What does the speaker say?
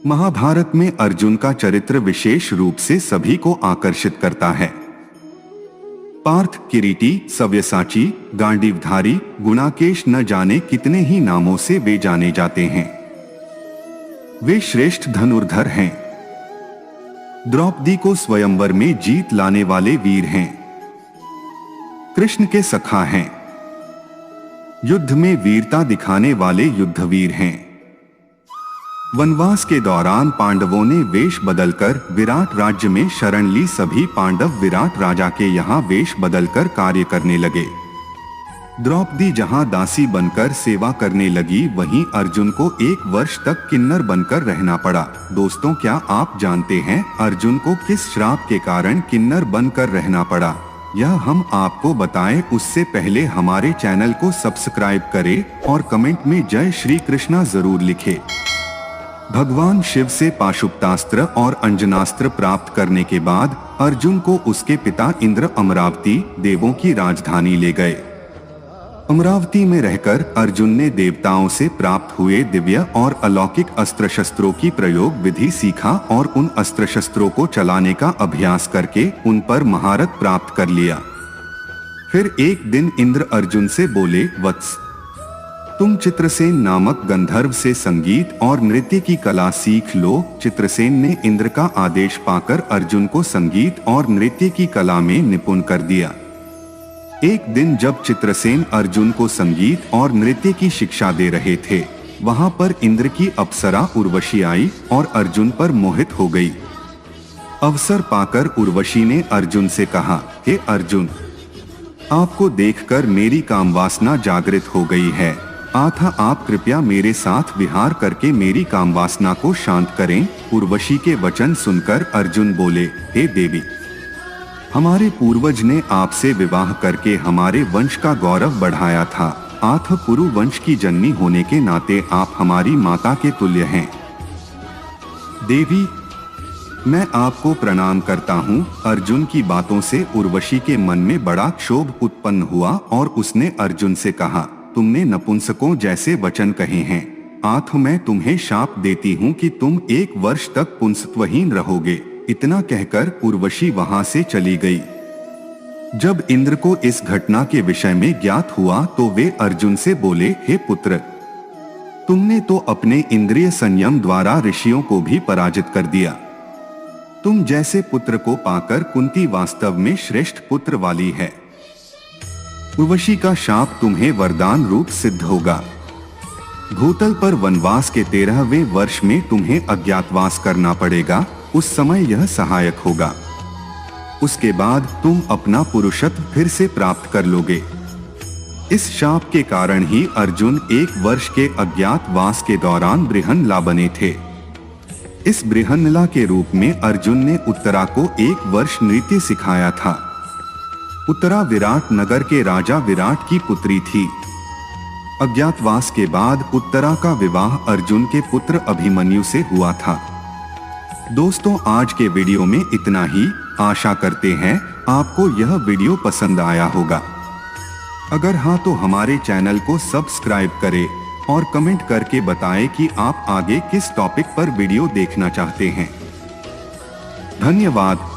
महाभारत में अर्जुन का चरित्र विशेष रूप से सभी को आकर्षित करता है। पार्थ, किरीटी, सव्यसाची, गांडीवधारी, गुणाकेश न जाने कितने ही नामों से वे जाने जाते हैं। वे श्रेष्ठ धनुर्धर हैं। द्रौपदी को स्वयंवर में जीत लाने वाले वीर हैं। कृष्ण के सखा हैं। युद्ध में वीरता दिखाने वाले युद्धवीर हैं। वनवास के दौरान पांडवों ने वेश बदलकर विराट राज्य में शरण ली। सभी पांडव विराट राजा के यहाँ वेश बदलकर कार्य करने लगे। द्रौपदी जहाँ दासी बनकर सेवा करने लगी, वहीं अर्जुन को 1 वर्ष तक किन्नर बनकर रहना पड़ा। दोस्तों, क्या आप जानते हैं अर्जुन को किस श्राप के कारण किन्नर बनकर रहना पड़ा? यह हम आपको बताएं उससे पहले हमारे चैनल को सब्सक्राइब करें और कमेंट में जय श्री कृष्णा जरूर लिखें। भगवान शिव से पाशुपतास्त्र और अंजनास्त्र प्राप्त करने के बाद अर्जुन को उसके पिता इंद्र अमरावती देवों की राजधानी ले गए। अमरावती में रहकर अर्जुन ने देवताओं से प्राप्त हुए दिव्य और अलौकिक अस्त्र शस्त्रों की प्रयोग विधि सीखा और उन अस्त्र शस्त्रों को चलाने का अभ्यास करके उन पर महारत प्राप्त कर लिया। फिर एक दिन इंद्र अर्जुन से बोले, वत्स, तुम चित्रसेन नामक गंधर्व से संगीत और नृत्य की कला सीख लो। चित्रसेन ने इंद्र का आदेश पाकर अर्जुन को संगीत और नृत्य की कला में निपुण कर दिया। एक दिन जब चित्रसेन अर्जुन को संगीत और नृत्य की शिक्षा दे रहे थे, वहां पर इंद्र की अप्सरा उर्वशी आई और अर्जुन पर मोहित हो गई। अवसर पाकर उर्वशी ने अर्जुन से कहा, हे अर्जुन, आपको देखकर मेरी कामवासना जागृत हो गई है। अतः आप कृपया मेरे साथ विहार करके मेरी कामवासना को शांत करें। उर्वशी के वचन सुनकर अर्जुन बोले, हे देवी, हमारे पूर्वज ने आपसे विवाह करके हमारे वंश का गौरव बढ़ाया था। अतः पुरु वंश की जननी होने के नाते आप हमारी माता के तुल्य हैं। देवी, मैं आपको प्रणाम करता हूँ। अर्जुन की बातों से उर्वशी के मन में बड़ा क्षोभ उत्पन्न हुआ और उसने अर्जुन से कहा, तुमने नपुंसकों जैसे वचन कहे हैं। अतः मैं तुम्हें शाप देती हूँ कि तुम 1 वर्ष तक पुंसत्वहीन रहोगे। इतना कहकर उर्वशी वहां से चली गई। जब इंद्र को इस घटना के विषय में ज्ञात हुआ तो वे अर्जुन से बोले, हे पुत्र, तुमने तो अपने इंद्रिय संयम द्वारा ऋषियों को भी पराजित कर दिया। तुम जैसे पुत्र को पाकर कुंती वास्तव में श्रेष्ठ पुत्र वाली है। उर्वशी का शाप तुम्हें वरदान रूप सिद्ध होगा। भूतल पर वनवास के 13वें वर्ष में तुम्हें अज्ञातवास करना पड़ेगा। उस समय यह सहायक होगा। उसके बाद तुम अपना पुरुषत्व फिर से प्राप्त कर लोगे। इस शाप के कारण ही अर्जुन 1 वर्ष के अज्ञातवास के दौरान बृहन्नला बने थे। इस बृहन्नला के रूप में अर्जुन ने उत्तरा को 1 वर्ष नृत्य सिखाया था। उत्तरा विराट नगर के राजा विराट की पुत्री थी। अज्ञातवास के बाद उत्तरा का विवाह अर्जुन के पुत्र अभिमन्यु से हुआ था। दोस्तों, आज के वीडियो में इतना ही। आशा करते हैं आपको यह वीडियो पसंद आया होगा। अगर हाँ तो हमारे चैनल को सब्सक्राइब करें और कमेंट करके बताएं कि आप आगे किस टॉपिक पर वीडियो देखना चाहते हैं। धन्यवाद।